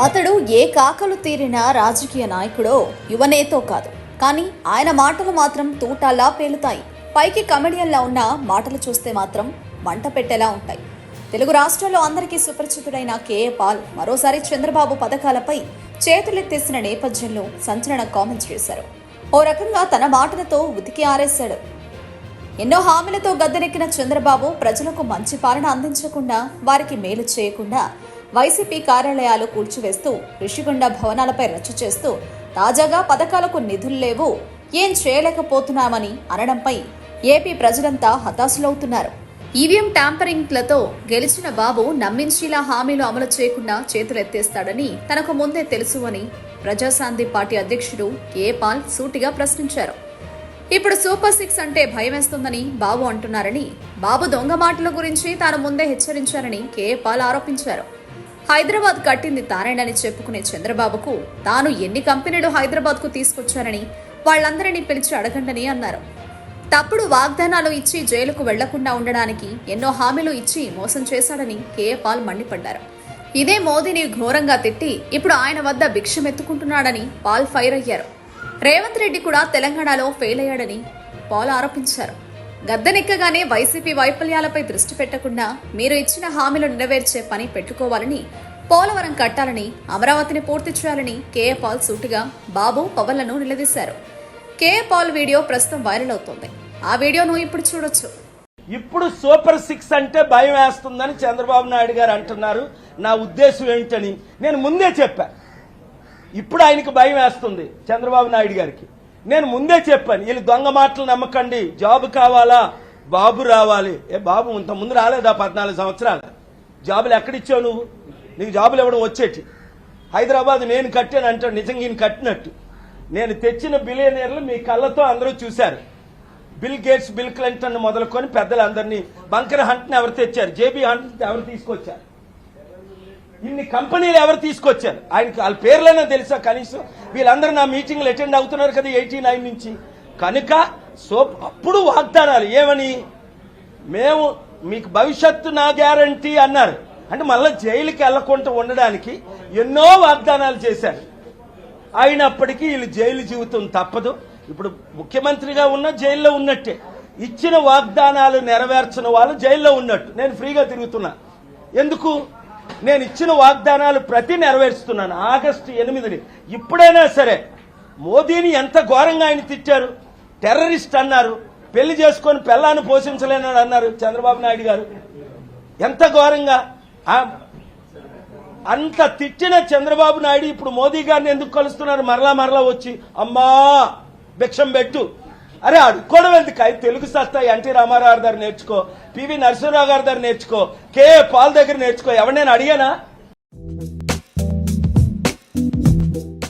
అతడు ఏ కాకలు తీరిన రాజకీయ నాయకుడో యువనేతో కాదు, కానీ ఆయన మాటలు మాత్రం తూటాల్లా పేలుతాయి. పైకి కమెడియన్లా ఉన్న మాటలు చూస్తే మాత్రం మంట పెట్టేలా ఉంటాయి. తెలుగు రాష్ట్రాల్లో అందరికీ సుపరిచితుడైన కేఏ పాల్ మరోసారి చంద్రబాబు పథకాలపై చేతులెత్తేసిన నేపథ్యంలో సంచలన కామెంట్స్ చేశారు. ఓ రకంగా తన మాటలతో ఉతికి ఆరేశాడు. ఎన్నో హామీలతో గద్దెనెక్కిన చంద్రబాబు ప్రజలకు మంచి పాలన అందించకుండా, వారికి మేలు చేయకుండా వైసీపీ కార్యాలయాలు కూల్చివేస్తూ, ఋషికొండ భవనాలపై రచ్చ చేస్తూ, తాజాగా పథకాలకు నిధులు లేవు, ఏం చేయలేకపోతున్నామని అనడంపై ఏపీ ప్రజలంతా హతాశులవుతున్నారు. ఈవీఎం ట్యాంపరింగ్లతో గెలిచిన బాబు నమ్మించేలా హామీలు అమలు చేయకుండా చేతులెత్తేస్తాడని తనకు ముందే తెలుసు అని ప్రజాశాంతి పార్టీ అధ్యక్షుడు కేఏ పాల్ సూటిగా ప్రశ్నించారు. ఇప్పుడు సూపర్ 6 అంటే భయమేస్తుందని బాబు అంటున్నారని, బాబు దొంగ మాటల గురించి తాను ముందే హెచ్చరించారని కేఏ పాల్ ఆరోపించారు. హైదరాబాద్ కట్టింది తానేనని చెప్పుకునే చంద్రబాబుకు తాను ఎన్ని కంపెనీలు హైదరాబాద్కు తీసుకొచ్చారని వాళ్లందరినీ పిలిచి అడగండని అన్నారు. తప్పుడు వాగ్దానాలు ఇచ్చి జైలుకు వెళ్లకుండా ఉండడానికి ఎన్నో హామీలు ఇచ్చి మోసం చేశాడని కేఏ పాల్ మండిపడ్డారు. ఇదే మోదీని ఘోరంగా తిట్టి ఇప్పుడు ఆయన వద్ద భిక్షమెత్తుకుంటున్నాడని పాల్ ఫైర్ అయ్యారు. రేవంత్ రెడ్డి కూడా తెలంగాణలో ఫెయిల్ అయ్యాడని పాల్ ఆరోపించారు. గద్దెనెక్కగానే వైసీపీ వైఫల్యాలపై దృష్టి పెట్టకుండా మీరు ఇచ్చిన హామీలు నెరవేర్చే పని పెట్టుకోవాలని, పోలవరం కట్టాలని, అమరావతిని పూర్తి చేయాలని కేఏ పాల్ సూటిగా బాబు పవన్లను నిలదీశారు. కేఏ పాల్ వీడియో ప్రస్తుతం వైరల్ అవుతోంది. ఆ వీడియోను ఇప్పుడు చూడొచ్చు. ఇప్పుడు సూపర్ 6 అంటే భయం వేస్తుందని చంద్రబాబు నాయుడు గారు అంటున్నారు. నా ఉద్దేశం ఏంటని నేను ముందే చెప్పా. ఇప్పుడు ఆయనకు భయం వేస్తుంది చంద్రబాబు నాయుడు గారికి. నేను ముందే చెప్పాను, వీళ్ళు దొంగ మాటలు నమ్మకండి, జాబు కావాలా, బాబు రావాలి. బాబు ఇంత ముందు రాలేదా 14 సంవత్సరాలు? జాబులు ఎక్కడిచ్చావు నువ్వు? నీకు జాబులు ఇవ్వడం వచ్చేటి. హైదరాబాద్ నేను కట్టాను అంటాడు, నిజంగా ఈయన కట్టినట్టు. నేను తెచ్చిన బిలియనీర్లు మీ కళ్ళతో అందరూ చూశారు. బిల్ గేట్స్, బిల్ క్లింటన్ మొదలుకొని పెద్దలందరినీ, బంకర్ హంట్ని ఎవరు తెచ్చారు, జేబీ హంట్ ఎవరు తీసుకొచ్చారు, ఇన్ని కంపెనీలు ఎవరు తీసుకొచ్చారు, ఆయనకి వాళ్ళ పేర్లైనా తెలుసా కనీసం? వీళ్ళందరూ నా మీటింగ్లు అటెండ్ అవుతున్నారు కదా 89 నుంచి. కనుక అప్పుడు వాగ్దానాలు ఏమని, మేము మీకు భవిష్యత్తు నా గ్యారంటీ అన్నారు. అంటే మళ్ళీ జైలుకి వెళ్లకుండా ఉండడానికి ఎన్నో వాగ్దానాలు చేశారు. అయినప్పటికీ వీళ్ళు జైలు జీవితం తప్పదు. ఇప్పుడు ముఖ్యమంత్రిగా ఉన్న జైల్లో ఉన్నట్టే. ఇచ్చిన వాగ్దానాలు నెరవేర్చిన వాళ్ళు జైల్లో ఉన్నట్టు. నేను ఫ్రీగా తిరుగుతున్నా. ఎందుకు? నేను ఇచ్చిన వాగ్దానాలు ప్రతి నెరవేరుస్తున్నాను. ఆగస్టు 8ని ఇప్పుడైనా సరే మోదీని ఎంత ఘోరంగా ఆయన తిట్టారు. టెర్రరిస్ట్ అన్నారు, పెళ్లి చేసుకొని పెళ్ళాన్ని పోషించలేనని అన్నారు చంద్రబాబు నాయుడు గారు. ఎంత ఘోరంగా అంత తిట్టిన చంద్రబాబు నాయుడు ఇప్పుడు మోదీ గారిని ఎందుకు కలుస్తున్నారు? మరలా వచ్చి అమ్మా భిక్షం పెట్టు. అరే అడుక్కోవడం ఎందుకు? తెలుగు సత్తా ఎన్టీ రామారావు గారు నేర్చుకో, పివి నరసింహరావు గారి దగ్గర నేర్చుకో, కేఏ పాల్ దగ్గర నేర్చుకో. ఎవరినైనా అడిగానా?